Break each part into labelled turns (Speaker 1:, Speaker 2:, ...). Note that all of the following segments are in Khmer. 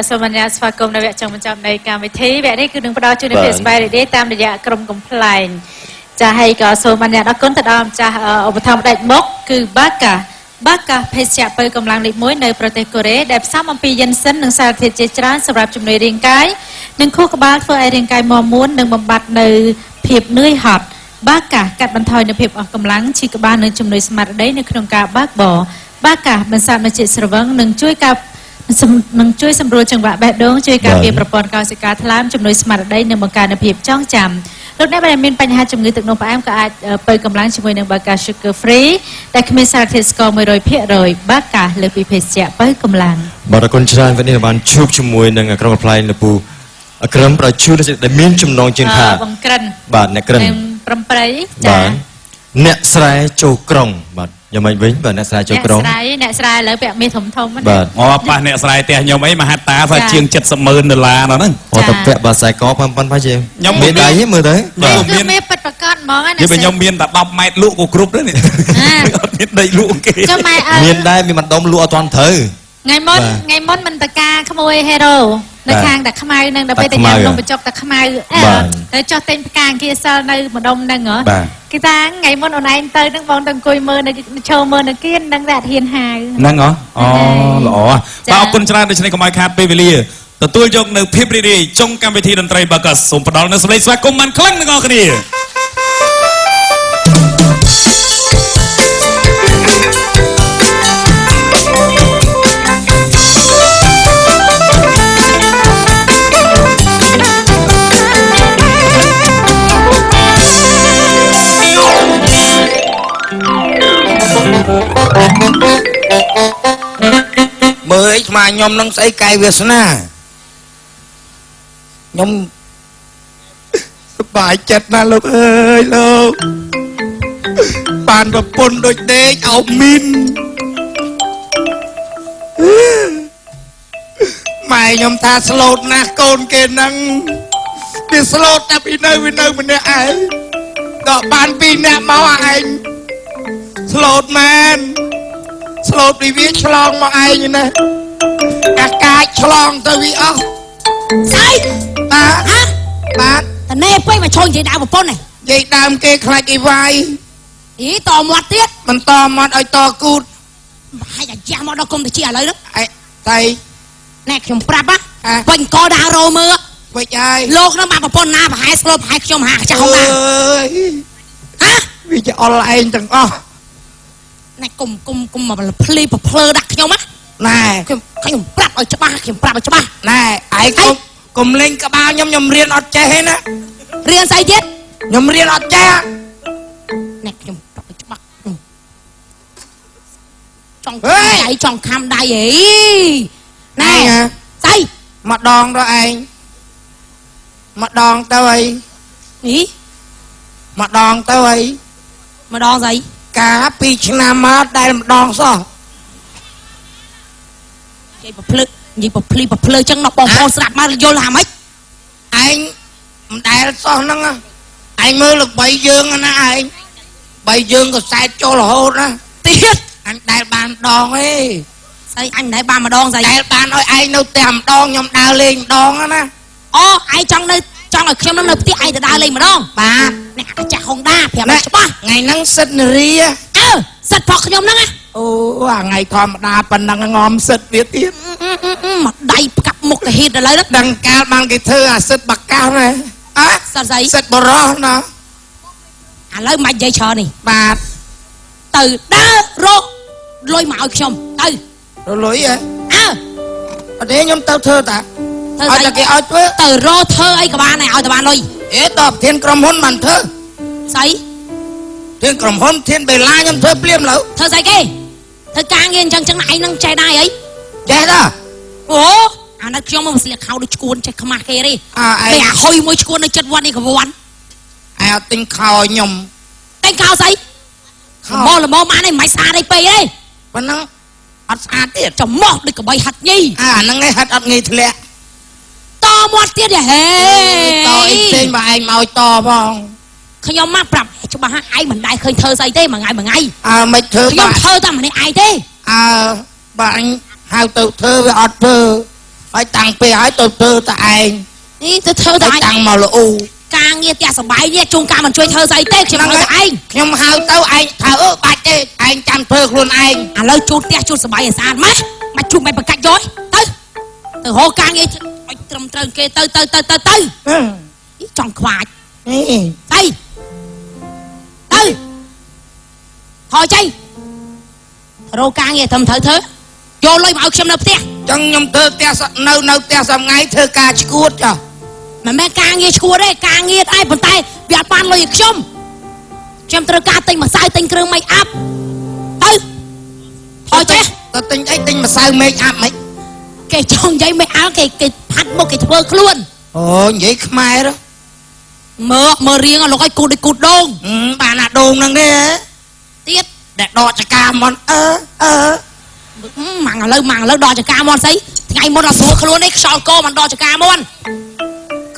Speaker 1: សូមអនុញ្ញាតស្វាគមន៍នៅវគ្គចុងបញ្ចប់នៃកម្មវិធីវគ្គនេះគឺនឹងផ្ដល់ជូននូវភាពសប្បាយរីករាយតាមរយៈក្រុមកំ pl ែងចាហើយក៏សូមអនុញ្ញាតអរគុណទៅដល់ម្ចាស់ឧបត្ថម្ភផ្ដាច់មុខគឺបាកាភេសជ្ជៈបើកម្លាំងលេខ1នៅប្រទេសកូរ៉េដែលផ្សំអំពីយិនសិននិងសារធាតុជាច្រើនសម្រាប់ជំនួយរាងកាយនិងខួរក្បាលធ្វើឲ្យរាងកាយមាំមួននិងបំបត្តិនៅភាពនឿយហត់បាកាកាត់បន្ថយនូវភាពអស់កម្លាំងឈឺក្បាលនិងជំនួយស្មារតីនៅក្នុងការបើកបរបាកាបន្សាបនូវជាតិស្រវឹងនិងជួយសម្រួលចង្វាក់បេះដូងជួយការពារប្រព័ន្ធកោសិកាថ្លើមជំនួយស្មារតីនិងបង្កើននូវភាពចងចាំលោកអ្នកដែលមានបញ្ហាជំងឺទឹកនោមផ្អែមក៏អាចបើកម្លាំងជាមួយនឹងបាកា Sugar Free ដែលគ្មានសារធាតុស្ករ 100% បាកាលើពីភេសជ្ជៈបើកម្លាំង
Speaker 2: បាទអរគុណច្រើនวันนี้បានជួបជាមួយនឹងក្រុមកំ pl ែងលពូក្រុមប្រជុំដែលមានចំណងជើងខា
Speaker 1: បង្ក្រិន
Speaker 2: បាទអ្នកក្រិន
Speaker 1: ប្រំប្រៃចា
Speaker 2: អ្នកស្រែចូលក្រុងបាទខ្ញុំមិនវិញបាទអ្នកស្រែចូលក្រុង
Speaker 1: អ្នកស្រែឥឡូវពាក់មាសធំធំ
Speaker 2: បាទ
Speaker 3: ប៉ះអ្នកស្រែផ្ទះខ្ញុំអីមហាតាថាជាង$70,000ហ្នឹង
Speaker 2: អូតែពាក់បាខ្សែកប៉ុណ្ណឹងជា
Speaker 3: ខ្ញុំមានដៃ
Speaker 2: មើលទៅ
Speaker 1: បាទគឺមានពិតប្រកបហ្មងណា
Speaker 3: ខ្ញុំមានតែ10ម៉ែត្រលក់ក៏គ្រប់ដែរនេះអត់មានដីលក់គេ
Speaker 2: មានដែរមានម្ដុំលក់អត់ទាន់ត្រូវ
Speaker 1: ថ្ងៃមុនមិនតកាក្មួយហេរ៉ូនៅខាងតាខ្មៅនឹងដល់ពេលតែញ៉ាំនំបញ្ចុកតាខ្មៅទៅចោះទិញផ្កាអង្គាសល់នៅម្ដុំហ្នឹងហ៎គេថាថ្ងៃមុនអូនឯងទៅហ្នឹងបងទៅអង្គុយមើលនៅឈរមើលនៅគៀនហ្នឹងតែអត់ហ៊ានហៅ
Speaker 3: ហ្នឹងហ៎អូល្អបាទអរគុណច្រើនដូច្នេះកុំឲ្យខាតពេលវេលាទទួលយកនៅភាពរីករាយចុងកម្មវិធីតន្ត្រីបាកាសូមផ្ដល់នូវសម្លេងស្វាគមន៍បានខ្លាំងទាំងអស់គ្នា
Speaker 4: មើលស្មាខ្ញុំនឹងស្អីកាយវាសនាខ្ញុំសប្បាយចិត្តណាស់លោកអើយលោកបានប្រពន្ធដូចដេកអោបមីនម៉ែខ្ញុំថាស្លូតណាស់កូនគេហ្នឹងវាស្លូតតែពីនៅម្នាក់ឯងដល់បាន2នាក់មកឯងស្លូតមែនស្លូតពីវាឆ្លងមកឯងណាកាចឆ្លងទៅវាអស់
Speaker 5: ស្អី
Speaker 4: បាទ
Speaker 5: តនេះពេកមកឈរនិយាយដើមប្រពន្ធនេះ
Speaker 4: និយាយដើមគេខ្លាចអីវាយ
Speaker 5: តមាត់ទៀត
Speaker 4: មិនតមាត់ឲ្យតគូត
Speaker 5: ហើយអាយ៉ាមកដល់គុំទៅជាឥឡូវហ្នឹង
Speaker 4: តៃ
Speaker 5: ណែខ្ញុំប្រាប់វិញកដើររោមើល
Speaker 4: វិញហើយ
Speaker 5: លោកហ្នឹងបានប្រពន្ធណាប្រហែលស្លូតប្រហែលខ្ញុំហាចាស់ហងណា
Speaker 4: វាជាអល់ឯងទាំងអស់
Speaker 5: ណែគុំមកភ្លីប្រភ្លើដាក់ខ្ញុំ
Speaker 4: ណែ
Speaker 5: ខ្ញុំប្រាប់ឲ្យច្បាស់
Speaker 4: ណែឯងកុំលេងក្បាលខ្ញុំរៀនអត់ចេះទេណា
Speaker 5: រៀនស្អីទៀត
Speaker 4: ខ្ញុំរៀនអត់ចេះ
Speaker 5: ណែខ្ញុំប្រាប់ឲ្យច្បាស់ចង់ខំដៃហីណែស្អី
Speaker 4: ម្ដងទៅឯងម្ដងទៅអីម្ដងទៅអី
Speaker 5: ម្ដងស្អី
Speaker 4: កា2ឆ្នាំមកដែលម្ដងសោះ
Speaker 5: និយាយប្រភ្លើចឹងដល់បងប្អូនស្ដាប់មកយល់ថាម៉េច
Speaker 4: ឯងមិនដែលសោះហ្នឹងឯងមើលល្បីយើងណាឯងបីយើងក៏សែតចូលរហូតណា
Speaker 5: ទៀត
Speaker 4: អញដែលបានម្ដងទេ
Speaker 5: ស្អីអញមិនដែលបានម្ដងស្អី
Speaker 4: ដែលបានឲ្យឯងនៅផ្ទះម្ដងខ្ញុំដើរលេងម្ដងណា
Speaker 5: អូឯងចង់ឲ្យខ្ញុំនៅផ្ទះឯងទៅដើរលេងម្ដង
Speaker 4: បាទ
Speaker 5: អ្នកអាចាស់ហុងដាប្រាប់ច្បាស់
Speaker 4: ថ្ងៃហ្នឹងសិទ្ធនារី
Speaker 5: សិទ្ធផកខ្ញុំហ្នឹង
Speaker 4: អូអាថ្ងៃធម្មតាប៉ុណ្ណឹងងំសិទ្ធវាទៀត
Speaker 5: មកដៃផ្កាប់មុខទៅហេតុឥឡូវហ្នឹង
Speaker 4: ដឹងកាលបានគេធ្វើអាសិទ្ធបកាសណា
Speaker 5: សិទ្ធស្អី
Speaker 4: សិទ្ធបរោះណា
Speaker 5: ឥឡូវមិននិយាយច្រើននេះ
Speaker 4: បាទ
Speaker 5: ទៅដើររកលុយមកឲ្យខ្ញុំទៅ
Speaker 4: លុយហ៎អត់ទេខ្ញុំទៅធ្វើតាឲ្យតែគេឲ្យធ្វើ
Speaker 5: ទៅរកធ្វើអីក៏បានដែរឲ្យតែបានលុយ
Speaker 4: តបធានក្រុមហ៊ុនបានធ្វើ
Speaker 5: ស្អី
Speaker 4: ធានក្រុមហ៊ុនធានបេឡាខ្ញុំធ្វើភ្លាមលើ
Speaker 5: ធ្វើស្អីគេធ្វើការងារអញ្ចឹងឯងនឹងចេះដែរអី
Speaker 4: ចេះតា
Speaker 5: អូអានេះខ្ញុំមកស្លៀកខោដូចឈួនចេះខ្មាស់គេទេគេអាហុយមួយឈួននៅចិត្តវត្តនេះក៏វត្ត
Speaker 4: ឯអត់ទិញខោខ្ញុំ
Speaker 5: ទិញខោស្អីល្មមអានេះមិនស្អាតអីពេកទេ
Speaker 4: ប៉ុណ្ណឹងអត់ស្អាតទៀត
Speaker 5: ចំមោះដូចកបីហាត់ញី
Speaker 4: អាហ្នឹងឯងហាត់អត់ងាយធ្លាក់
Speaker 5: តមាត់ទៀតហេ
Speaker 4: តអីផ្សេងបើឯងមកតផង
Speaker 5: ខ្ញុំមកប្រាប់ច្បាស់ឯងមិនដែលឃើញធ្វើស្អីទេមួយថ្ងៃ
Speaker 4: មិនធ្វើ
Speaker 5: ខ្ញុំធ្វើតែម្នាក់ឯងទេ
Speaker 4: បើអញហៅទៅធ្វើវាអត់ធ្វើ ហើយតាំងពីហើយទៅតែឯង
Speaker 5: នេះទៅធ្វើតែ
Speaker 4: តាំងមកលូ
Speaker 5: ការងារផ្ទះសបាយនេះជួនកាលមិនជួយធ្វើស្អីទេខ្ញុំធ្វើតែឯង
Speaker 4: ខ្ញុំហៅទៅឯងថាបាច់ទេឯងចាំធ្វើខ្លួនឯង
Speaker 5: ឥឡូវជូតផ្ទះជូតសបាយឲ្យស្អាតម៉េះមិនជូតមិនបកាច់យកទៅរកការងារឲ្យត្រឹមត្រូវគេទៅចង់ខ្វាច
Speaker 4: នេះ
Speaker 5: ទៅថយចេញរកការងារត្រឹមត្រូវធ្វើយកលុយមកឲ្យខ្ញុំនៅផ្ទះ
Speaker 4: ចឹងខ្ញុំធ្វើផ្ទះនៅផ្ទះសំថ្ងៃធ្វើការឈួតចុះ
Speaker 5: មិនមែនការងារឈួតទេការងារដែរប៉ុន្តែវាអត់បានលុយឲ្យខ្ញុំត្រូវការទិញម្សៅទិញគ្រឿង make up ទៅថយចេះ
Speaker 4: ទៅទិញអីទិញម្សៅ make up មិន
Speaker 5: គេចង់និយាយ make up គេផាត់មុខគេធ្វើខ្លួន
Speaker 4: អូនិយាយខ្មែរ
Speaker 5: មើលរៀងលោកឲ្យគូតដូចគូតដង
Speaker 4: បានអាដូងហ្នឹងទេ
Speaker 5: ទៀត
Speaker 4: ដែលដកចកាមន់
Speaker 5: ម៉ាំងឥឡូវដល់ចកាមន់ស្អីថ្ងៃមុនអត់ស្រួលខ្លួនទេខ្យល់កមិនដល់ចកាមន់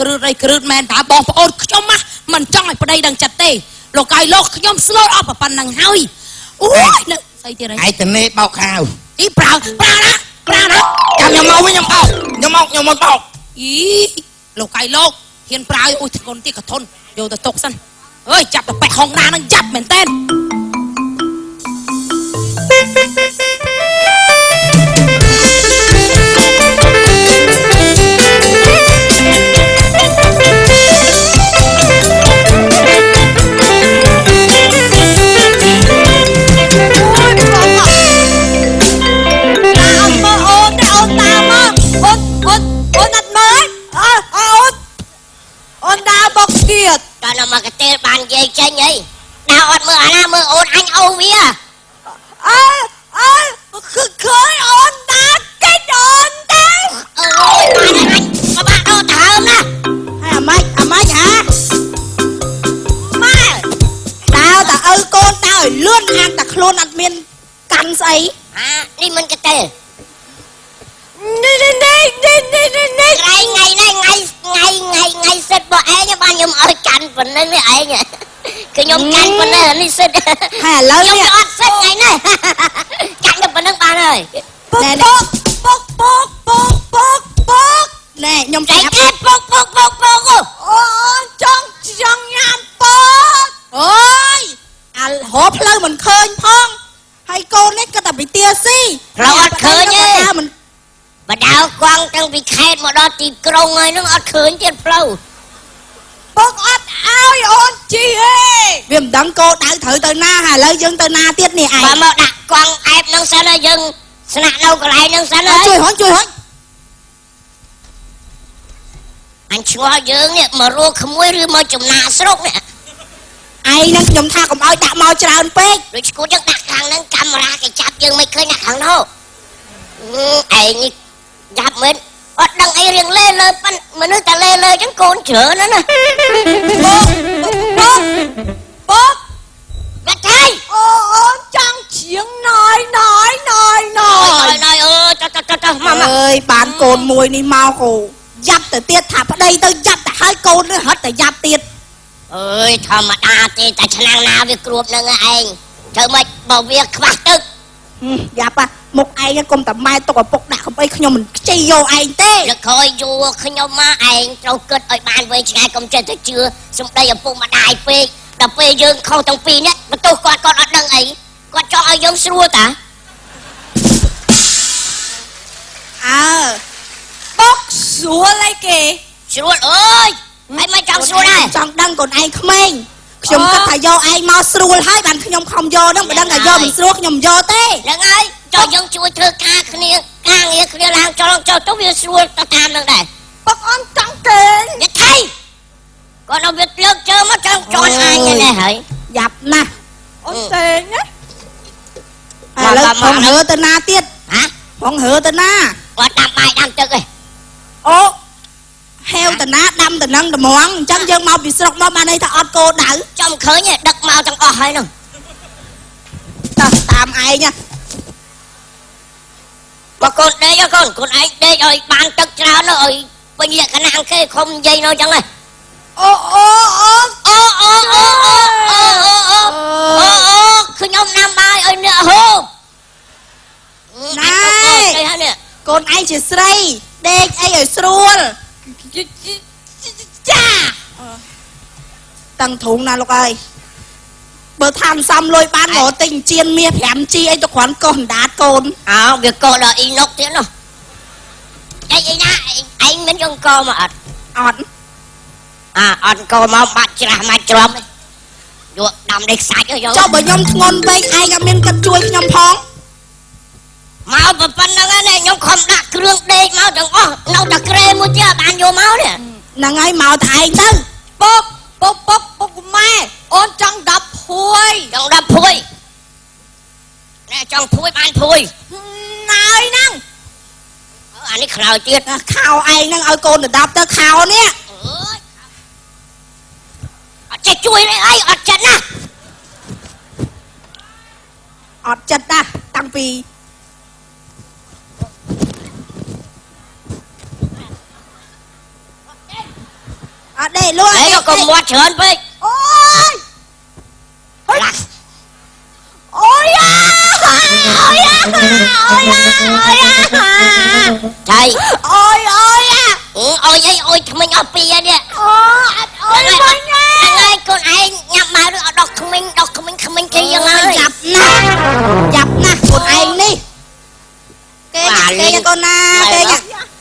Speaker 5: គ្រឹតមែនតាបងប្អូនខ្ញុំមិនចង់ឲ្យប្តីដឹងចិត្តទេលោកឲ្យលោកខ្ញុំស្លូតអស់ប៉ុណ្ណឹងហើយអូយនៅស្អីទៀតហើយ
Speaker 4: ឯតនេបោកខាវ
Speaker 5: អីប្រើណា
Speaker 4: ចាំខ្ញុំមកវិញខ្ញុំមកបោក
Speaker 5: អីលោកឲ្យលោកហ៊ានប្រើអូយធ្ងន់ទៀតក៏ធន់យកទៅទុកសិនអើយចាប់ទៅប៉ែកហុងណានឹងចាប់មែនតើ
Speaker 6: Đó là mà cái tên bàn dây chênh ấy. Đào ọt mưa à mưa ôn anh Âu vía.
Speaker 5: Khơi ôn ta cái ôn ta.
Speaker 6: Ôi bạn ơi anh, có bạn đâu thả ôm nè.
Speaker 5: Hay à mấy hả? Má. Tao ta ơi con tao luôn ăn ta khôn ăn miên cắn ấy.
Speaker 6: À, đi mình cái tên.
Speaker 5: Đi.
Speaker 6: Ngày xịt bộ ấy nha bạn nhầm ơi cắn phần lên với ấy nhỉ. Cứ nhầm cắn phần lên đi xịt.
Speaker 5: Hay là lớn
Speaker 6: nhầm
Speaker 5: nè.
Speaker 6: cho xịt ngày này. Cắn được phần nước bạn ơi.
Speaker 5: Nè. Bốc. Nè, nhầm
Speaker 6: Cái
Speaker 5: chép.
Speaker 6: kết bốc.
Speaker 5: Trong nhàn bốc. Ôi. À hộp lơ mình khơi phong. Hay cô nét có tập bị tia si.
Speaker 6: Rồi ọt khơi nhé.
Speaker 5: Mình
Speaker 6: Bà đào quăng trong bị khét mà đó tìm krong ơi nó ọt khơi trên flow.
Speaker 5: bốc ọt áo ôn chi hê. Vì mình đăng cô đào thử từ na hà lơ dân từ na tiết nè ai.
Speaker 6: Bà mà đặt quăng ép nâng xa nó dừng. Sạ đâu có lại nâng xa nó.
Speaker 5: Chui hỏi.
Speaker 6: Anh chúa dưỡng nè mà rùa không mới rư mơ chùm nà sốt nè.
Speaker 5: Ai nâng nhầm tha cũng ôi đã mau tràn bếch.
Speaker 6: Rồi chú chắc đặt hàng nâng camera cái chạp dương mấy khơi đặt hàng đâu. Ấy như chạp mình. Ọt đăng ấy riêng lê lơ pan mà nước ta lê lơ chẳng côn chữa nữa nè.
Speaker 5: Bốc.
Speaker 6: Gạch thay.
Speaker 5: Trong chiếng nói.
Speaker 6: Trời mà.
Speaker 5: Ơi bạn cồn mùi ní mau cổ. Dập tới tiết thả vào đây tôi dập tại hai côn nữa hết tới dập tiết.
Speaker 6: Ơi thôi mà đa thì ta chẳng năng nào việc cướp nữa nghe anh. Trời mà bảo việc khóa tức.
Speaker 5: Dập à. Một ai nha cùng tầm mai tôi có bốc đạc không ấy không mình chi vô anh tê.
Speaker 6: Được thôi dù khi nhau mà anh trâu kết ở bàn với chị ai công chơi tới chưa. Xong đây ở phụ mà đại phê. Đập phê dương không trong pin á. Mà tôi con ở đằng ấy. Con cho ai giống xua ta.
Speaker 5: À. Bốc xua lấy kì.
Speaker 6: Xua ơi. Anh mới trong xua đây.
Speaker 5: Trong đăng còn ai không anh. Chúng ta phải vô ai mau xua hai bạn không vô đâu. Mà đăng là vô mình xua không vô tê.
Speaker 6: Đừng ơi. Cho dân chui thơ ca nghĩa kia làm cho tốt việc xua ta tham được đây.
Speaker 5: Bốc on trắng kì.
Speaker 6: Nhất thay. Còn đâu việc lợt chơi mà cho ai như này hỡi.
Speaker 5: Dập nè.
Speaker 6: Ôn
Speaker 5: tê nhé. À lớp phòng hứa tên na tiết.
Speaker 6: Hả?
Speaker 5: Phòng hứa tên na.
Speaker 6: Còn đam bài đam tức rồi.
Speaker 5: Ô. Heo tên na đâm tên nâng tên món. Chẳng dân mau bị sọc mau mà đây ta ọt cô đảo.
Speaker 6: Trong khởi nha đực mau trong ọt hơi nè.
Speaker 5: Tạm ai nha.
Speaker 6: Mà con đây cho con ấy đây rồi bàn tức ra nó rồi. Bây giờ khả năng cái không dây nó chẳng này. Cứ nhóm năm bài ơi nè hô.
Speaker 5: Này. Con ai chỉ srei. Đê ឲ្យស្រួលចាតាំងធុងណាលោកអើយបើថាមិនសមលុយបានមកទិញជៀនមាស 5G អីទៅគ្រាន់កោះអណ្ដាតកូន
Speaker 6: អើវាកោដល់អ៊ីណុកទៀតនោះអីណាឯងមិនយកកោមកអត់
Speaker 5: អត់
Speaker 6: អត់កោមកបាត់ច្រាស់មកច្រំយកដាំដេកសាច់យក
Speaker 5: ចុះបើខ្ញុំធ្ងន់ពេកឯងអត់មានកាត់ជួយខ្ញុំផង
Speaker 6: មកប៉ុណ្្នឹងណាខ្ញុំខំដាក់គ្រឿងដេកមកទាំងអស់នៅតែក្រែមួយទៀតបានយកមកនេះ
Speaker 5: ហ្នឹងហើយមកតែឯងទៅពុកម៉ែអូនចង់10ភួយ
Speaker 6: ចង់10ភួយណែចង់ភួយបានភួយ
Speaker 5: ណើយហ្នឹង
Speaker 6: អានេះក្រោយទៀត
Speaker 5: ខោឯងហ្នឹងឲ្យកូនទៅ10ទៅខោនេះ
Speaker 6: អត់ចេះជួយទេអីអត់ចិត្តណា
Speaker 5: អត់ចិត្តណាតាំងពីអត់ទេលួយ
Speaker 6: អីក៏មាត់ច្រើនពេក
Speaker 5: អូយ
Speaker 6: ឡាស់
Speaker 5: អូយយ៉ា
Speaker 6: ចៃ
Speaker 5: អូយយ៉ា
Speaker 6: អុយអីអុយថ្មិញអស់ពីនេះ
Speaker 5: អូអត់អូយវិញណា
Speaker 6: ហ្នឹងហើយកូនឯងញ៉ាំមកឬអត់ដុសថ្មិញគេយ៉ាងហើយ
Speaker 5: ចាប់ណាស់កូនឯងនេះគេកូនណាគេ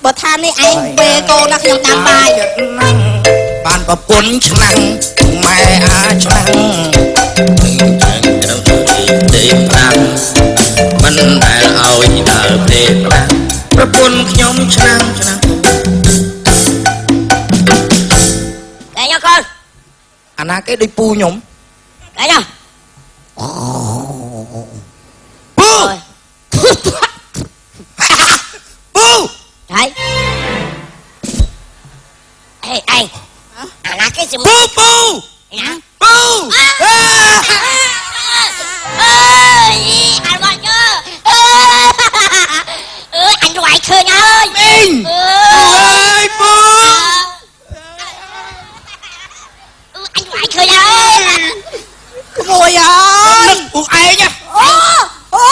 Speaker 5: បើថានេះឯងពេលកូនណាខ្ញុំដាំបាយ
Speaker 4: បានប្រពន្ធឆ្នាំងម៉ែអាឆ្នាំងចឹងទៅទេប្រាំមិនដែលឲ្យដើរទេប្រាំប្រពន្ធខ្ញុំឆ្នាំង
Speaker 6: កែញ៉ាកូន
Speaker 4: អាណាគេដូចពូខ្ញុំ
Speaker 6: កែញ៉ា
Speaker 4: ពូពូ
Speaker 6: ចៃអេឯងអាណាគេជំ
Speaker 4: ពូពូ
Speaker 6: ណា
Speaker 4: ពូ
Speaker 6: អើយអាវ៉ាញើអញរៃឃើញហើយ
Speaker 4: មីងអើយពូ
Speaker 6: អញរៃឃើញហើយ
Speaker 5: ក្មួយអើយ
Speaker 4: ពូឯង
Speaker 5: អូអូ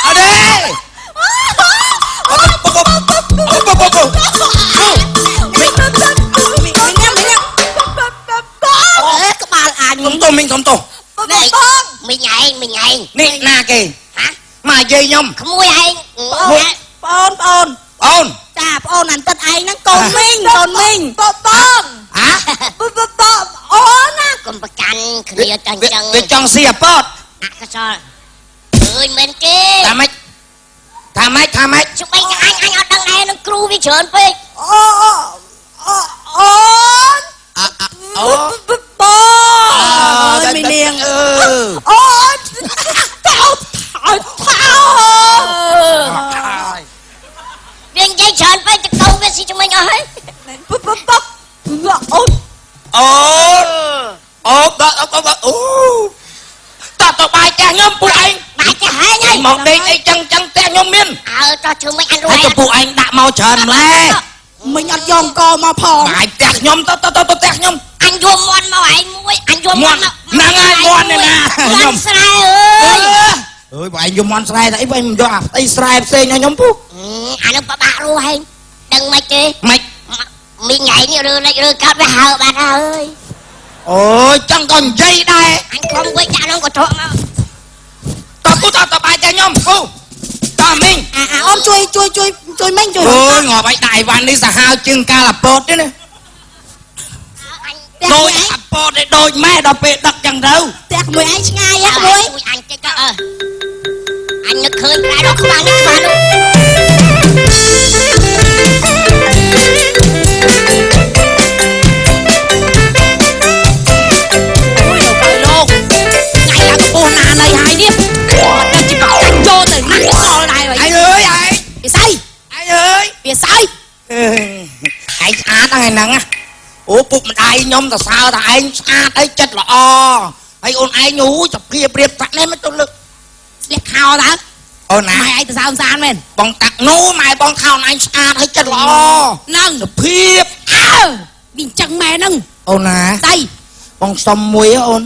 Speaker 4: អរេ
Speaker 5: ក្បាលអាញ
Speaker 4: ខ្ញុំមីងខ្ញុំទោស
Speaker 6: នេះមីងឯង
Speaker 4: នេះណាគេ
Speaker 6: ហ៎
Speaker 4: មកយាយខ្ញុំ
Speaker 6: ក្មួយឯង
Speaker 5: បង
Speaker 4: អូន
Speaker 5: ចាបងអានទឹកឯងហ្នឹងកូនមីងបង
Speaker 4: ហ៎
Speaker 5: អូនណា
Speaker 6: កុំប្រកាន់គ្នាតែអញ្ចឹង
Speaker 4: វាចង់ស៊ីអាប៉ត
Speaker 6: អកសលអើយមែនគេ
Speaker 4: ថាម៉េច
Speaker 6: ជុំអីអញអត់ដឹងឯងនឹងគ្រូវាច្រើនពេក
Speaker 5: អូអូន
Speaker 4: អូ
Speaker 5: បងមីនាងអូនថោ
Speaker 6: វានិយាយច្រើនពេកទៅកូនវាស៊ីជំនាញអស់ហើយ
Speaker 5: អូន
Speaker 4: អូអូតើទៅបាយចាស់ខ្ញុំពួកឯង
Speaker 6: បាច់ទៅហើយ
Speaker 4: មកដេកអីចឹងផ្ទះខ្ញុំមាន
Speaker 6: អើតោះធ្វើមិនអញរួ
Speaker 4: ហើយ យទៅពួកឯងដាក់មកច្រើនម្លេះ
Speaker 5: មិញអត់យកកមកផង
Speaker 4: បាយផ្ទះខ្ញុំទៅផ្ទះខ្ញុំ
Speaker 6: អញយកមន់មកឯងមួយអញយកមន់
Speaker 4: ហ្នឹងហើយមន់នេះណា
Speaker 6: មន់ស្រែអើយ
Speaker 4: អើយបងឯងយកមន់ស្រែតែអីបងមិនយកអាផ្ទៃស្រែផ្សេងឲ្យខ្ញុំពុះ
Speaker 6: អានឹងប្របាក់រស់ហែងដឹងមិនទេ
Speaker 4: ម៉េច
Speaker 6: មីងឯងនេះឬកើតវាហើបាត់ហើយ
Speaker 4: អូយចង់ក៏និយាយដែរ
Speaker 6: អញខំវិញដាក់ក្នុងកន្ត្រកមក
Speaker 4: តើពុះតើបាយចាស់ខ្ញុំពុះតើមីង
Speaker 5: អូនជួយមិញជួយ
Speaker 4: អូយងាប់ឲ្យដាក់អីវ៉ាន់នេះសាហាវជាងកាលអាពតទេណា
Speaker 6: អញ
Speaker 4: ដូចអាពតទេដូចម៉ែដល់ពេលដឹកចឹងទៅ
Speaker 5: ផ្ទះមួយឯងឆ្ងាយ
Speaker 6: អើ
Speaker 5: មួយ
Speaker 6: ជួយអញតិចក៏អញនឹកឃើញតែដល់ក្បាលនេះក្បាលនោះ
Speaker 5: លោកថ្ងៃឡើងកំពស់ណានៃហើយនេះតែជីបកាច់ចូលទៅណាសល់ដែរ
Speaker 4: ឯង
Speaker 5: ហើយ
Speaker 4: អើយឯង
Speaker 5: វាស្អី
Speaker 4: ឯងអើយ
Speaker 5: វាស្អី
Speaker 4: ឯងស្អាតហ្នឹងណាអូពុកម្ដាយខ្ញុំទៅសើថាឯងស្អាតអីចិត្តល្អហើយអូនឯងអូចព្រាប្រៀបតាក់នេះមិនទៅលើក
Speaker 5: ស្លៀកខោតើ
Speaker 4: អូនណា
Speaker 5: ម៉ែឯងទៅសើមសានមែន
Speaker 4: បងតាក់នោះម៉ែបងខោនឯងស្អាតហើយចិត្តល្អ
Speaker 5: ហ្នឹង
Speaker 4: សុភាព
Speaker 5: អើវាអញ្ចឹងម៉ែហ្នឹង
Speaker 4: អូនណា
Speaker 5: ស្អី
Speaker 4: បងសុំមួយអូន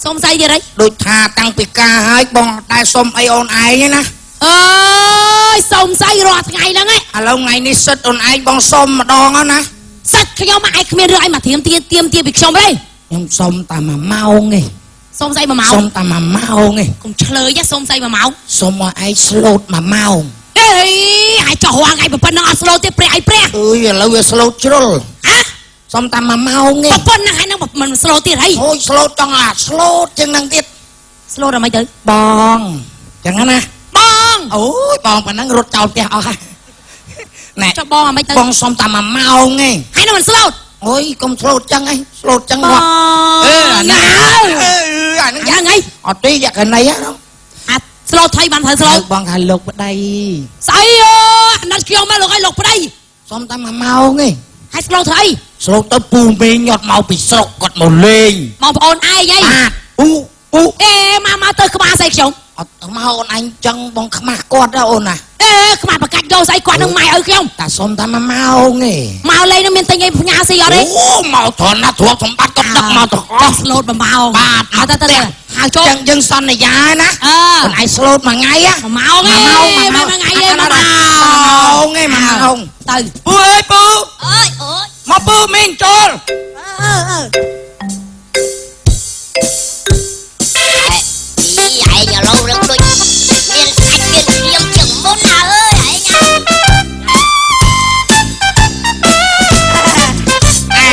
Speaker 5: ស សុំស្អីទៀតហី
Speaker 4: ដូចថាតាំងពីការហើយបងតែសុំអីអូនឯងណា
Speaker 5: អើយសុំស្អីរាល់ថ្ងៃហ្នឹងឯង
Speaker 4: ឥឡូវថ្ងៃនេះសិតអូនឯងបងសុំម្ដងហ្នឹងណា
Speaker 5: សាច់ខ្ញុំឯងគ្មានរឿងអីមកធៀមទាពីខ្ញុំទេ
Speaker 4: ខ្ញុំសុំតែ1ម៉ោងទេ
Speaker 5: សុំស្អី1ម៉ោង
Speaker 4: សុំតែ1ម៉ោងទេ
Speaker 5: កុំឆ្លើយសុំស្អី1ម៉ោង
Speaker 4: សុំឲ្យឯងស្លូត1ម៉ោង
Speaker 5: អេហើយចោះរងថ្ងៃប៉ុណ្ណឹងអត់ស្លូតទេព្រះអីព្រះ
Speaker 4: អើយឥឡូវវាស្លូតជ្រុល
Speaker 5: ហ៎
Speaker 4: សុំតែ1ម៉ោងទេ
Speaker 5: ប៉ុណ្ណឹងហើយនឹងមិនស្លូតទៀតហី
Speaker 4: អូយស្លូតចង់អាស្លូតជាងហ្នឹងទៀត
Speaker 5: ស្លូតដល់មិនទៅ
Speaker 4: បងចឹងណា
Speaker 5: បង
Speaker 4: អូយបងប៉ុណ្ណឹងរត់ចោលផ្ទះអស់ហើយណែ
Speaker 5: ចុះបងអាមិនទៅ
Speaker 4: បងសុំតែ1ម៉ោងទេ
Speaker 5: ហើយនឹងមិនស្លូត
Speaker 4: អូយកុំស្លូតចឹងឯងស្លូតចឹង
Speaker 5: បង
Speaker 4: គាត់អាហ្នឹង
Speaker 5: ណា
Speaker 4: អាហ្នឹង
Speaker 5: យ៉ាងហី
Speaker 4: អត់ទេយកកណីហ្នឹង
Speaker 5: អាស្លូតថៃបានត្រូវស្លូត
Speaker 4: បងថាលោកប្តី
Speaker 5: ស្អីអូអាណិតខ្ញុំមកលោកឲ្យលោកប្តី
Speaker 4: សុំតែ1ម៉ោងទេ
Speaker 5: ហើយស្លូតធ្វើអី
Speaker 4: ស្លូតទៅពូមេញញាត់មកពីស្រុកគាត់មកលេង
Speaker 5: បងប្អូនឯងហី
Speaker 4: បាទពូ
Speaker 5: អេមកទៅក្បាលស្អីខ្ញុំ
Speaker 4: អត់ទៅមកអូនអញចឹងបងខ្មាស់គាត់ដែរអូនណា
Speaker 5: អេក្បាលបកាច់យកស្អីគាត់នឹងម៉ែឲ្យខ្ញុំ
Speaker 4: តែសុំតែ1ម៉ោងទេ
Speaker 5: មកលេងនឹងមានតែញ៉ៃផ្ញើស៊ីអត់ទេ
Speaker 4: អូមកត្រង់ណាទ្រព្យសម្បត្តិគាត់ដឹកមកទាំងអស់
Speaker 5: ស្លូត1ម៉ោង
Speaker 4: បាទ
Speaker 5: ទៅហៅចូល
Speaker 4: ចឹងយើងសន្យាណា
Speaker 5: អឺ
Speaker 4: អូនឯងស្លូតមួយថ្ងៃហ៎
Speaker 5: 1ម៉ោងឯង1ម៉ោងឯង1ម៉ោង
Speaker 4: 1ម៉ោងទេ1ម៉ោង
Speaker 5: ទៅ
Speaker 4: ពូអើយពូ
Speaker 6: អើយអូយ
Speaker 4: មកពូមីងចូល
Speaker 6: ឯងឥឡូវរឹកដូចមានសាច់មានឈាមជាងមុនណាអើយឯង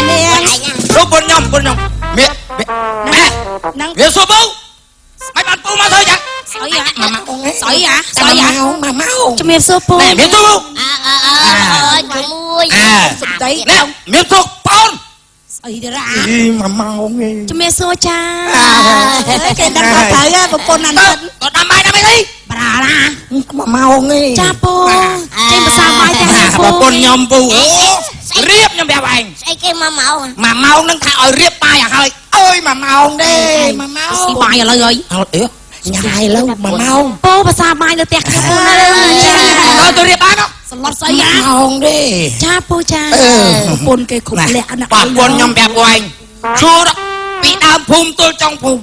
Speaker 6: ណា
Speaker 4: លោកពុនខ្ញុំមៀណែវាសួរពូមិនបានពូមកធ្វើចឹង
Speaker 5: ស្អីហ៎
Speaker 4: 1ម៉ោងទេ
Speaker 5: ស្អីហ៎
Speaker 4: 1ម៉ោង
Speaker 5: ជំរាបសួរពូ
Speaker 4: ណែមានទូ
Speaker 6: អើក្មួយ
Speaker 5: សំដី
Speaker 4: ណែមានទូបង
Speaker 5: ស្អីទៅរ៉ា
Speaker 4: 1ម៉ោងទេ
Speaker 5: ជំរាបសួរចា
Speaker 4: គេដឹងថាត្រូវប្រពន្ធអានគាត់ដាំបាយដាំអី
Speaker 5: ប្រាណា
Speaker 4: 1ម៉ោងទេ
Speaker 5: ចាពូចេញភាសាបាយតែពូ
Speaker 4: ប្រពន្ធខ្ញុំពូអូរៀបខ្ញុំប្រាប់ឯង
Speaker 6: ស្អីគេមកមក
Speaker 4: 1ម៉ោងនឹងថាឲ្យរៀបបាយឲ្យហើយអើយ1ម៉ោងទេ1ម៉ោង
Speaker 5: ស៊ីបាយឥឡូវហើយ
Speaker 4: អត់អីញ៉ាំហើយលើ1ម៉ោង
Speaker 5: ពូភាសាបាយនៅផ្ទះខ្ញុំពូណា
Speaker 4: ឲ្យទៅរៀបបាយមក
Speaker 5: សន្លត់ស្អីហ៎
Speaker 4: 1ម៉ោងទេ
Speaker 5: ចាពូចាប្រពន្ធគេគ្រប់លក្ខណៈ
Speaker 4: បាទប្រពន្ធខ្ញុំប្រាប់ឯងជួរពីដើមភូមិទល់ចុងភូមិ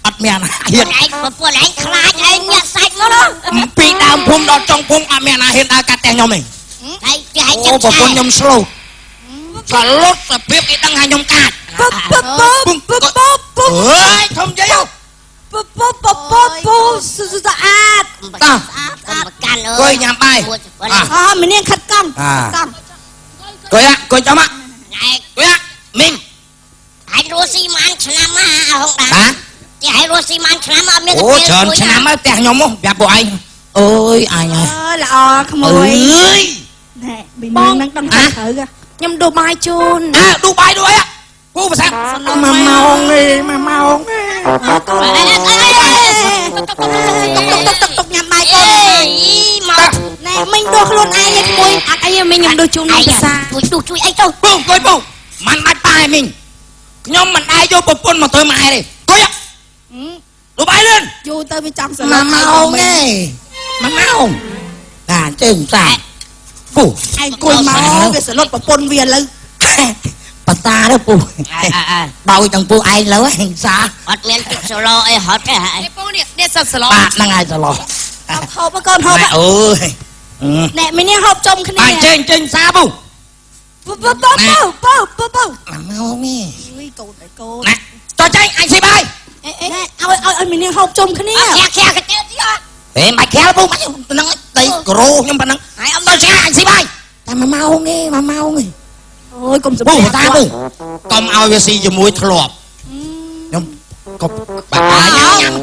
Speaker 4: អត់មានហ៊ាន
Speaker 6: ឯងប្រពន្ធឯងខ្លាចឯងញាក់សាច់មកនោះ
Speaker 4: ពីដើមភូមិដល់ចុងភូមិអត់មានអាហ៊ានដើរកាត់ផ្ទះខ្ញុំទេ
Speaker 6: ហើយគេឲ្យ
Speaker 4: អូ
Speaker 6: ចិត្ត
Speaker 4: ប្រពន្ធខ្ញុំស្លូតស្លុតទៅពីគេដឹងថាខ្ញុំកាត់ពុបអើយធំយាយ
Speaker 5: ពូស្អាត
Speaker 4: តោះ
Speaker 6: ប្រកាន់អើ
Speaker 4: គួយញ៉ាំបាយ
Speaker 5: អម្នាងខិតកម្ម
Speaker 4: គួយគួយចាំមក
Speaker 6: ឯង
Speaker 4: គួយមីង
Speaker 6: ឯងរស់ស៊ីម៉ានឆ្នាំណាហងដា
Speaker 4: បាទ
Speaker 6: គេឲ្យរស់ស៊ីម៉ានឆ្នាំអត់មាន
Speaker 4: អូច្រើនឆ្នាំហើយផ្ទះខ្ញុំមកប្រាប់ពួកឯងអើយអញហើយ
Speaker 5: ល្អក្មួយ
Speaker 4: អើយ
Speaker 5: ណែប៊ីននឹងដឹងថាត្រូវខ្ញុំដូរបាយជូន
Speaker 4: ឌូបាយឌូអីពូភាសា1ម៉ោងទេ1ម៉ោងទេ
Speaker 5: តុកញ៉ាំបាយកូន
Speaker 6: មក
Speaker 5: ណែមិញដូរខ្លួនឯងលេខ1អត់អីមិញខ្ញុំដូរជូនមកភាសា
Speaker 6: ជួយអីទៅ
Speaker 4: ពូគួយពូមិនបាច់បាយមីងខ្ញុំមិនដែរយកប្រពន្ធមកធ្វើម៉ែទេគួយឌូបាយលឿន
Speaker 5: យូរទៅវាចាំស
Speaker 4: 1ម៉ោងទេ1ម៉ោងណាជើងសាពូ
Speaker 5: ឯងអង្គុយមកវាសលុតប្រពន្ធវាឥឡូវ
Speaker 4: បតាទៅពូបោទាំងពូឯងលើហិង្សា
Speaker 6: អត់មានទឹកសូឡូអីហត់ទេ
Speaker 5: នេះពូនេះសិតសឡោ
Speaker 4: បាទហ្នឹងហើយសឡោះ
Speaker 5: ហូបកូនហូប
Speaker 4: អូយ
Speaker 5: ណែមិញនេះហូបចំគ្នា
Speaker 4: បាយចេញសាពូ
Speaker 5: ពូម៉ោង
Speaker 4: នេះ
Speaker 5: នេះអុយកូន
Speaker 4: ណាតោះចេញអញស៊ីបាយ
Speaker 5: ឲ្យមិញនេះហូបចំគ្នា
Speaker 6: ខាកទៀតទៀត
Speaker 4: ហេមិនខាលពូមិនហ្នឹងដីក្រូខ្ញុំប៉ុណ្ណឹង
Speaker 6: ហើយអត់
Speaker 4: តោះចេញអញស៊ីបាយតែ1ម៉ោងទេ1ម៉ោងទេ
Speaker 5: អូយកុំសម្
Speaker 4: ពូ
Speaker 5: រាប់
Speaker 4: តាពូកុំឲ្យវាស៊ីជាមួយធ្លាប់ខ្ញុំកុំបាក់បាយញ៉ាំ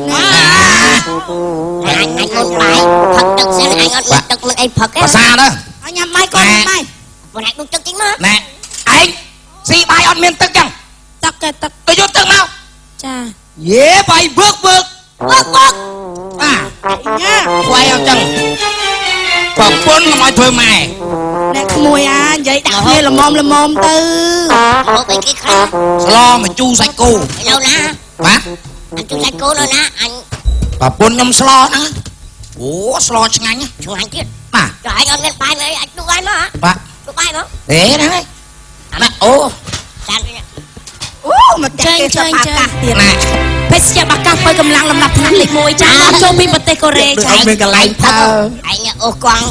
Speaker 6: អញមុនបាយផឹកទឹកសិនអញអត់មានទឹកមិនអីផឹកទេ
Speaker 4: ភាសាទៅ
Speaker 5: ឲ្យញ៉ាំបាយកូនបាយ
Speaker 6: បងឯងដុកទឹកតិចមក
Speaker 4: ណែឯងស៊ីបាយអត់មានទឹកចឹង
Speaker 5: ទឹកគេទឹក
Speaker 4: ទៅយកទឹកមក
Speaker 5: ចា
Speaker 4: យេបាយវើកបាទខ្វាយអត់ចឹងប្រពន្ធកុំឲ្យធ្វើម៉ែ
Speaker 5: អ្នកក្មួយអានិយាយដាក់គ្នាល្មមទៅ
Speaker 6: មកអីគេខ្លាំង
Speaker 4: ស្លមកជូរសាច់គោ
Speaker 6: នៅណា
Speaker 4: បាទ
Speaker 6: អញជួយសាច់គោនៅណាអញ
Speaker 4: ប្រពន្ធខ្ញុំស្លហ្នឹងអូស្លឆ្ងាញ់
Speaker 6: ឆ្ងាញ់ទៀត
Speaker 4: បាទ
Speaker 6: ចុះអញអត់មានបាយអីអញដួសបាយមក
Speaker 4: បាទ
Speaker 6: ដួសបាយមក
Speaker 4: ហេហ្នឹងហើយណាអូ
Speaker 6: ចានវិញ
Speaker 5: អូមកតែគេសបាកាសទៀត
Speaker 4: ណែ
Speaker 5: ភេសជ្ជៈបាកាបើកម្លាំងលំដាប់ថ្នាក់លេខ1ចាចូលពីប្រទេសកូរ៉េចា
Speaker 4: មានកន្លែងថើ
Speaker 6: ឯងអូកង់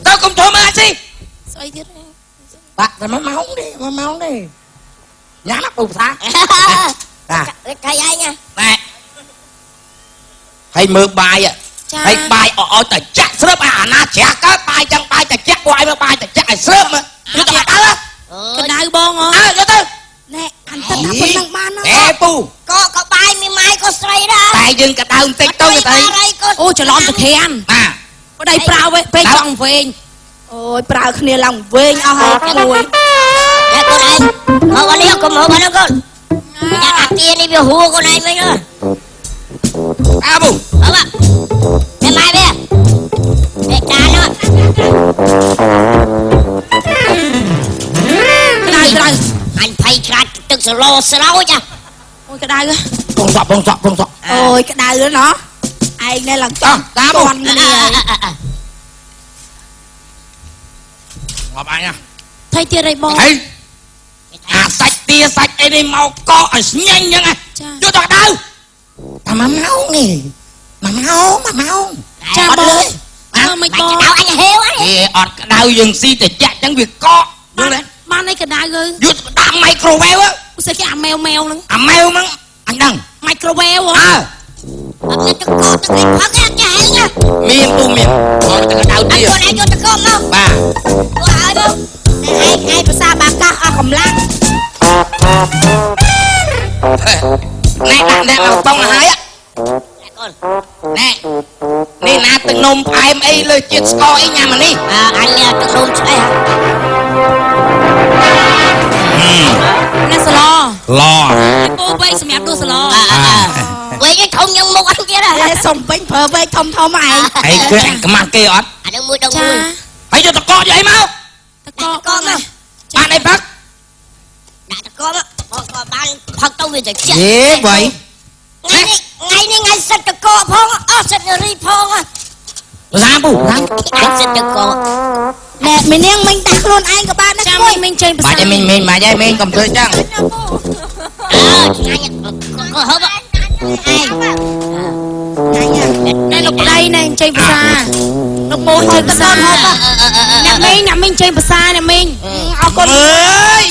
Speaker 4: ទៅកុំធ្វើមើលស៊ី
Speaker 5: ស្អីទៀត
Speaker 4: បាក់តែ1ម៉ោងទេ1ម៉ោងទេញ៉ាំណាពូផ្សារ
Speaker 6: ថៃឯង
Speaker 4: ណែហើយមើលបាយ
Speaker 5: ចា
Speaker 4: ហើយបាយឲ្យតែចាក់ស្រើបអាណាជ្រះកើតបាយចឹងបាយតែចាក់ពួកឯងមើលបាយតែចាក់ឲ្យស្រើបមើលយកទៅដល់
Speaker 5: កដៅបងហ៎
Speaker 4: អើយកទៅ
Speaker 5: ណែអញទៅដាក់ប៉ុណ្ណឹងបានណា
Speaker 4: អេពូ
Speaker 6: ក៏បាយមីម៉ាយក៏ស្រីដែរ
Speaker 4: តែយើងក៏ដើមតិចទៅទៅ
Speaker 5: អូច្រឡំទៅខាន
Speaker 4: បាទ
Speaker 5: បដៃប្រើពេកចង់វែងអូយប្រើគ្នាឡើងវែងអស់ហើយក្មួយ
Speaker 6: តែកូនឯងមកនេះកុំមកនេះកូនយ៉ាអាទានេះវាហួរកូនឯងវិញអើ
Speaker 4: អើពូ
Speaker 6: អើតែម៉ែវាតែតានោះ
Speaker 5: ក្ដៅក្ដៅ
Speaker 6: អញភ័យខ្លាចទឹកសឡោស្រោច
Speaker 5: អូយក្ដៅ
Speaker 4: ពងសក់
Speaker 5: អូយក្ដៅណោះឯងនេះឡើងចង់តាមពន់គ្នា
Speaker 4: មកបាញ់ណា
Speaker 5: ថៃទៀតអីបង
Speaker 4: ហីអាសាច់ទាសាច់អីនេះមកកកឲ្យស្ញែងចឹងយកទៅដៅតែ1ម៉ោងនេះ1ម៉ោង
Speaker 5: ចាបង
Speaker 6: អើ
Speaker 5: មិន
Speaker 6: មិន
Speaker 5: បង
Speaker 6: ដល់អញហេវ
Speaker 4: អេអត់ក្តៅយើងស៊ីតែចាក់ចឹងវាកកយល់ទេ
Speaker 5: បានអីក្ដៅហើយ
Speaker 4: យកទៅដាក់ microwave
Speaker 5: ឧស្សាហ៍គេអាម៉ែវហ្នឹង
Speaker 4: អាម៉ែវហ្នឹងអញដឹង
Speaker 5: microwave ហ៎
Speaker 4: អើ
Speaker 6: អត់ទឹកកកទឹកនេះផឹកចាហេង
Speaker 4: មានពូមានមកទៅក្តៅ
Speaker 6: អ
Speaker 4: ទៀ
Speaker 6: ញកូនឯងយកទឹកកកមក
Speaker 4: បាទ
Speaker 6: ពួកឲ្យមកតែឯងភាសាបាកាសអស់កម្លាំង
Speaker 4: ណែដាក់អ្នកមកបងហើយក
Speaker 6: ូន
Speaker 4: ណែនេះណាទឹកនំផ្អែមអីលើជាតិស្ករអីញ៉ាំអានេះ
Speaker 6: អញទឹកនោមឆ្អេះ
Speaker 5: ណែសឡ
Speaker 3: ឡ
Speaker 5: ពូវែងសម្រាប់ដួសឡ
Speaker 6: វិញធំយ៉ាងមុខអញទៀត
Speaker 5: តែសំពេញប្រើវែងធំឯង
Speaker 4: ហើយគឺខ្មាស់គេអត់
Speaker 6: អានឹងមួយដង
Speaker 5: ចា
Speaker 6: មួយ
Speaker 4: ហើយយកតកកយកអីមក
Speaker 5: តកកមក
Speaker 4: បានអីផឹក
Speaker 6: ដាក់ទឹកកកមកក៏បានផឹកទៅវាទៅចាក់
Speaker 4: យេវៃ
Speaker 6: ថ្ងៃនេះថ្ងៃសិតទឹកកកផងអស់សិតនារីផង
Speaker 4: សាពូសា
Speaker 6: ថ្ងៃសិតទឹកកក
Speaker 5: ណែមីនាងមិញដាក់ខ្លួនឯងក៏បានដែរចាមិញចេញភា
Speaker 4: បា
Speaker 5: សា
Speaker 4: ច់ឯមីងបាច់ឯមីងកុំធ្វើចឹង
Speaker 6: ថ្ងៃក៏ហូបឯង
Speaker 5: ណែលោកប្តីណែចេញភាសាលោកមូនចេញភាសាអ្នកមីងចេញភាសាអ្នកមីងអរគុណ
Speaker 4: អើយ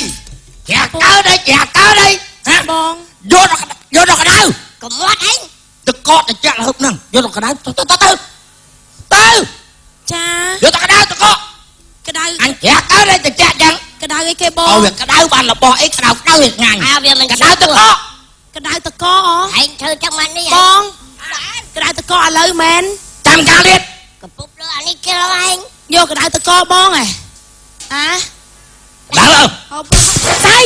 Speaker 4: ចាក់កើđâyចាក់កើđây
Speaker 5: ហ៎បង
Speaker 4: យកដល់ក្តៅ
Speaker 6: កុំមាត់ឯង
Speaker 4: ទឹកកកទៅចាក់ហឹបហ្នឹងយកដល់ក្តៅទៅ
Speaker 5: ចា
Speaker 4: យកដល់ក្តៅទឹកកក
Speaker 5: ក្ដៅ
Speaker 4: អញចាក់កើđâyទៅចាក់ចឹង
Speaker 5: ក្ដៅអីគេបង
Speaker 4: ឲ្យវាក្តៅបានរបស់អីក្តៅវាឆ្ងាញ់
Speaker 6: វាមិន
Speaker 4: ក្តៅទឹកកក
Speaker 5: ក្ដៅតកអ
Speaker 6: ឯងធ្វើចឹងមកនេះ
Speaker 5: បងក្ដៅតកឥឡូវមែន
Speaker 4: តាមការលៀត
Speaker 6: កពុបលើអានេះគេឯង
Speaker 5: យកក្ដៅតកបងហ៎អា
Speaker 4: ដល់
Speaker 5: អបស្អី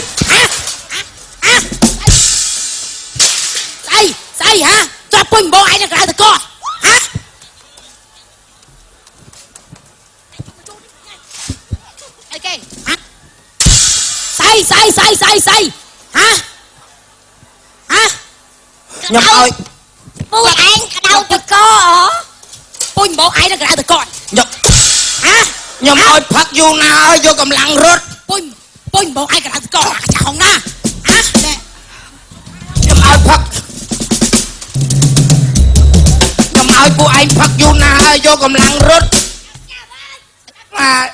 Speaker 5: ស្អីហ៎ចាប់ពុញបងឯងក្ដៅតកហ៎អីគេហ៎ស្អីហ៎ហ៎
Speaker 4: ខ្ញុំឲ្យ
Speaker 6: ពូឯងក្តៅទឹកកក
Speaker 5: ពុញបងឯងក្ដៅតក
Speaker 4: យក
Speaker 5: ហ៎
Speaker 4: ខ្ញុំឲ្យផឹកយូរណាស់ហើយយកកម្លាំងរត់
Speaker 5: ពុញបងឯងក្ដៅតកចាស់ហងណាហ៎ណែ
Speaker 4: ខ្ញុំឲ្យផឹកខ្ញុំឲ្យពួកឯងផឹកយូរណាស់ហើយយកកម្លាំងរត់បាទ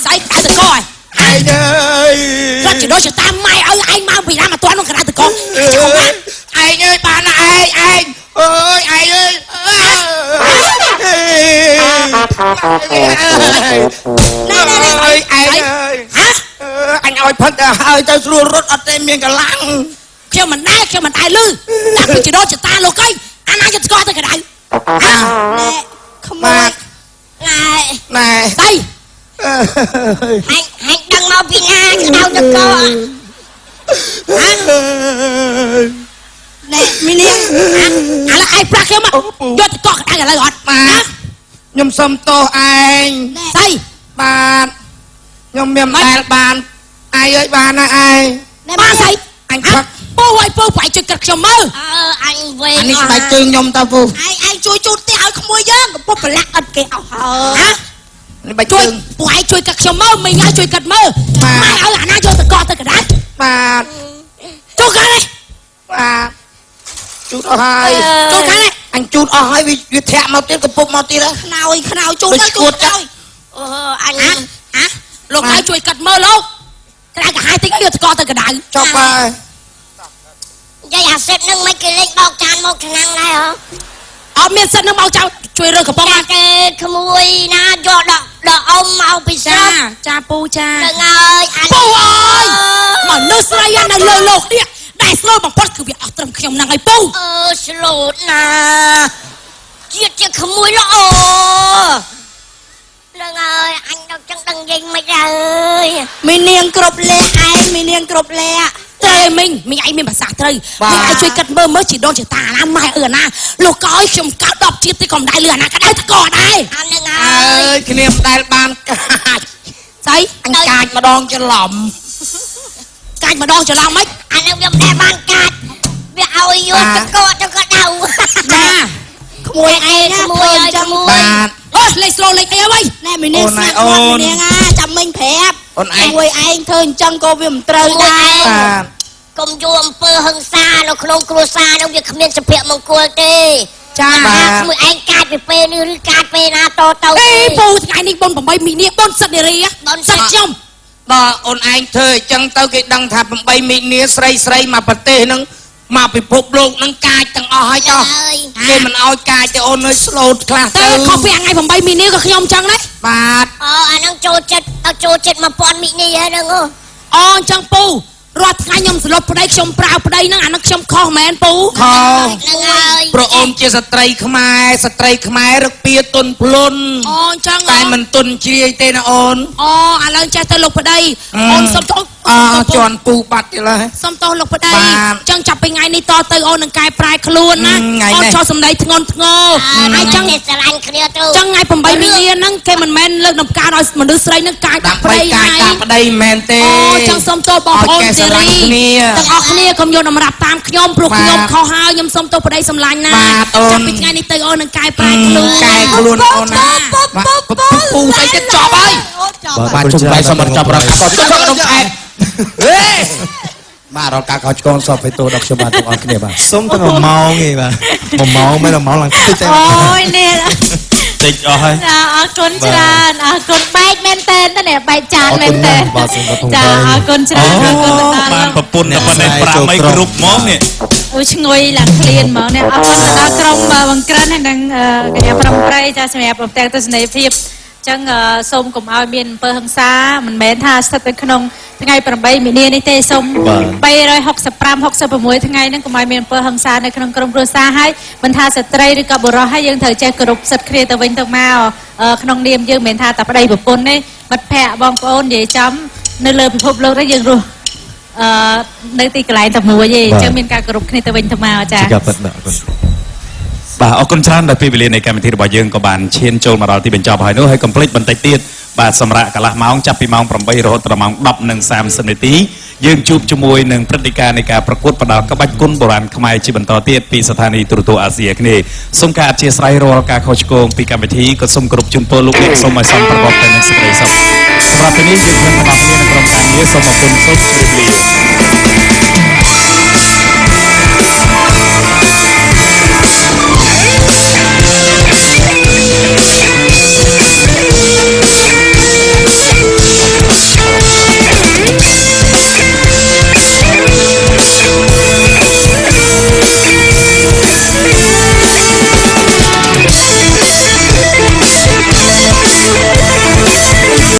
Speaker 5: ស្អីក្ដៅតកហ៎
Speaker 4: ឯងអើយ
Speaker 5: គាត់ជាដូចតាមម៉ែឲ្យឯងមកពីណាមកទាន់នោះក្ដៅតក
Speaker 4: ឯងអើយបានណាឯងអើយឯងអើយអញឲ្យផឹកទៅហើយទៅស្រួលរត់អត់ទេមានកម្លាំង
Speaker 5: ខ្ញុំមិនដែរលឺដាក់ពីជីដូនចតាលោកអីអាណាយកស្គាល់ទៅក្ដៅណែខ្មោច
Speaker 6: ណែ
Speaker 4: ណែ
Speaker 5: ស្អី
Speaker 6: ហែងដឹងមកពីណាក្តៅទឹកកក
Speaker 5: ណែមីនាងឥឡូវឯងប្រាក់ខ្ញុំយកទៅកក់ក្ដៅឥឡូវអត់
Speaker 4: បាទខ្ញុំសុំទោសឯង
Speaker 5: ស្អី
Speaker 4: បាទខ្ញុំមានដែលបានឯងអើយបានណាឯង
Speaker 5: បានស្អី
Speaker 4: អញផឹក
Speaker 5: ពូឲ្យពូប្រៃជួយកាត់ខ្ញុំមើល
Speaker 6: អញវែង
Speaker 4: អានេះស្បែកជើងខ្ញុំតើពូ
Speaker 5: ឯងជួយជូតផ្ទះឲ្យក្មួយយើងកំពុះប្រឡាក់អត់គេអស់ហើយ
Speaker 4: នេះបែកជើ
Speaker 5: ជួយ
Speaker 4: ង
Speaker 5: ពូឯងជួយកាត់ខ្ញុំមើលមីងឲ្យជួយកាត់មើលម៉ែឲ្យអាណាយកទៅកក់ទៅក្ដៅ
Speaker 4: បាទ
Speaker 5: ចូលកាត់ទេ
Speaker 4: បា បាទជូតអស់ហើយ
Speaker 5: ជូតខាងនេះ
Speaker 4: អញជូតអស់ហើយវាធាក់មកទៀតកំពុកមកទៀត
Speaker 5: ខ្នើយជូតទៅជូតទៅ
Speaker 6: អូអញ
Speaker 5: លោកដៅជួយកាត់មើលលោកក្រៅកាហាយតិចយកតកទៅកដៅ
Speaker 4: ចុះបាទ
Speaker 6: យាយអាសិតនឹងមិនគេលេងបោកចានមកឆ្នាំងដែរហ៎
Speaker 5: អត់មានសិននឹងមកចៅជួយរើកំប៉ុង
Speaker 6: ចាគេក្មួយណាយកដកអ៊ំមកពីស្រុក
Speaker 5: ចាពូចា
Speaker 6: នឹងហើយអញ
Speaker 5: ពូអើយមនុស្សស្រីនៅលើលោកនេះដែលស្លូតបំផុតគឺវាអត់ត្រឹមខ្ញុំហ្នឹងហើយពូ
Speaker 6: ស្លូតណាជាតិជាក្មួយល្អនឹងហើយអញដល់ចឹងដឹងយាយមិនហើយ
Speaker 5: មាននាងគ្រប់លះឯងមាននាងគ្រប់លះត្រូវមីងឯងមានភាសាត្រូវមីងឯងជួយកាត់មើលជីដូនជីតាណាម៉ែអឺណាលោកក៏ឲ្យខ្ញុំកោ10ជាតិទីក៏មិនដែរលឺអាណាក៏ដែរតកដែរ
Speaker 6: អានឹងហើ
Speaker 4: អើ
Speaker 6: យ
Speaker 4: យគ្នាមិនដែលបានកាច
Speaker 5: ស្អី
Speaker 4: អញកាចម្ដងច្រឡំ
Speaker 5: កាច់ម្ដងច្រឡំមិន
Speaker 6: អានឹងវាមិនបានកាច់វាឲ្យយកតកទៅក៏ដៅ
Speaker 5: ចា
Speaker 6: ក្មួយឯងក្មួយឲ្យក្មួយ
Speaker 4: បាទ
Speaker 5: អូលេខស្លូលេខអីហើយណែមីនាងស្នាប់គាត់មីនាងចាំមិញប្រាប់
Speaker 4: អូនឯង
Speaker 5: មួយឯងធ្វើអញ្ចឹងក៏វាមិនត្រូវដែរ
Speaker 4: បាទ
Speaker 6: កុំយកអំពើហឹង្សានៅក្នុងគ្រួសារនឹងវាគ្មានសុភមង្គលទេ
Speaker 5: ចា
Speaker 6: ក្មួយឯងកាច់ពីពេលនេះឬកាច់ពេលណាតទៅ
Speaker 5: អេពូថ្ងៃនេះបុណ្យ8មីនាបុណ្យសិទ្ធិនារីបុណ្យសិទ្ធិខ្ញុំ
Speaker 4: ដល់អូនឯងធ្វើអញ្ចឹងទៅគេដឹងថា8មីនាស្រីមកប្រទេសហ្នឹងមកពិភពលោកហ្នឹងកាចទាំងអស់ហើយចុះ
Speaker 6: ហើយ
Speaker 4: គេមិនអោយកាចទេអូនអើយស្លូតខ្លះ
Speaker 5: ទៅ
Speaker 4: ទៅ
Speaker 5: ខុសពីថ្ងៃ8មីនាក៏ខ្ញុំអញ្ចឹងដែរ
Speaker 4: បាទ
Speaker 6: អានឹងចូលចិត្ត1000មីនីហើយហ្នឹង
Speaker 5: អូអញ្ចឹងពូរាល់ថ្ងៃខ្ញុំសន្លប់ប្តីខ្ញុំប្រើប្តីហ្នឹងអានឹងខ្ញុំខុសមែនពូ
Speaker 4: ខោ
Speaker 6: ហ្នឹងហើយ
Speaker 4: ប្រអូនជាស្ត្រីខ្មែររឹកពីទុនភ្លុន
Speaker 5: អូអញ្ចឹង
Speaker 4: តែមិនទុនជ្រាយទេណាអូន
Speaker 5: អូឥឡូវចេះទៅលោកប្តីអូនសុំទោស
Speaker 4: ជន់ពូបាត់ទេឡើយ
Speaker 5: សុំទោសលោកប្តី
Speaker 4: បាទ
Speaker 5: អញ្ចឹងចាប់ពីថ្ងៃនេះតទៅអូននឹងកែប្រែខ្លួនណា
Speaker 4: ថ្ងៃនេះ
Speaker 5: អូនចោលសម្ដីធ្ងន់ធ្ងរ
Speaker 6: ហើយ
Speaker 5: អញ្ចឹង
Speaker 6: ចេះស្រឡាញ់គ្នាទៅ
Speaker 5: ចឹងថ្ងៃ8មីនាហ្នឹងគេមិនមែនលើកដំណើរឲ្យមនុស្សស្រីហ្នឹងកាយដាក់ប្តី
Speaker 4: កាច
Speaker 5: ហើ
Speaker 4: ដាក់
Speaker 5: យ
Speaker 4: ប្តីមែនទេ
Speaker 5: អូចឹងសូមទោសបងប្អូន
Speaker 4: ឲ្យគេ
Speaker 5: សេ
Speaker 4: ស្រឡា
Speaker 5: រី
Speaker 4: ញ់គ្នា
Speaker 5: ទាំងអស់គ្នាកុំយកតម្រាប់តាមខ្ញុំព្រោះ
Speaker 4: បាទ
Speaker 5: ខ្ញុំខុសហើយខ្ញុំសូមទោសប្តីសម្លាញ់ណា
Speaker 4: បាទអូន
Speaker 5: ចាប់ពីថ្ងៃនេះទៅអូននឹងកែប្រែខ្លួន
Speaker 4: កែខ្លួនអូនណាបាទពូស្អីទៀតចប់ហើយបាទជុំដៃសុំបញ្ចប់រកកាត់ចុះក្នុងខែហេបាទរកការកោចកូនសពឲ្យទូដល់ខ្ញុំបាទទាំងអស់គ្នាបាទ
Speaker 2: សុំតែ1ម៉ោងឯងបាទ1ម៉ោងមិន1ម៉ោងឡើងតិចតែ
Speaker 1: អូយនេះ
Speaker 3: តិចអស់ហើយ
Speaker 1: ចាអរគុណច្រើនអរគុណបែកមែនតើនេះបែកចានមែនតើចាអរគុណច្រើនអរគុណទៅដល់
Speaker 3: បានប្រពន្ធតែប៉ុណ្ណេះ5អីគ្រប់ហ្មងនេះ
Speaker 1: អូឈ្ងុយឡើងឃ្លានហ្មងនេះអរគុណទៅដល់ក្រុមបង្ក្រិនហើយនិងកញ្ញាប្រំប្រៃចាសម្រាប់ប្រទេសទស្សនីយភាពអញ្ចឹងសូមកុំឲ្យមានអំពើហិង្សាមិនមែនថាស្ថិតនៅក្នុងថ្ងៃ8មីនានេះទេសូម365 66ថ្ងៃហ្នឹងកុំឲ្យមានអំពើហិង្សានៅក្នុងក្រុមគ្រួសារហើយមិនថាស្ត្រីឬក៏បុរសហើយយើងត្រូវចេះគោរពសិទ្ធិគ្នាទៅវិញទៅមកក្នុងនាមយើងមិនមែនថាតែប្តីប្រពន្ធទេមិត្តភ័ក្តិបងប្អូននិយាយចំនៅលើពិភពលោកនេះយើងរស់នៅទីកន្លែងតែមួយទេអញ្ចឹងមានការគោរពគ្នាទៅវិញទៅមកចា៎
Speaker 2: ជាការពិតបាទអរគុណ
Speaker 3: បាទអរគុណច្រើនដែលពេលវេលានៃកម្មវិធីរបស់យើងក៏បានឈានចូលមកដល់ទីបញ្ចប់ហើយនោះហើយកុំភ្លេចបន្តិចទៀតបាទសម្រាប់កន្លះម៉ោងចាប់ពីម៉ោង8រហូតដល់ម៉ោង10:30នាទីយើងជួបជាមួយនឹងព្រឹត្តិការណ៍នៃការប្រកួតផ្ដាល់ក្បាច់គុនបុរាណខ្មែរជាបន្តទៀតពីស្ថានីយ៍ទូរទស្សន៍អាស៊ីអាគ្នេយ៍សូមការអធិស្ឋានរាល់ការខុសឆ្គងពីកម្មវិធីក៏សូមគោរពជូនពរលោកអ្នកសូមឲ្យសំប្រកបទៅនឹងសេចក្តីសុខសម្រាប់ពេលនេះយើងខ្ញុំទាំងអស់គ្នានៅក្រុមការងារសូមអរគុណសូមជម្រាបលា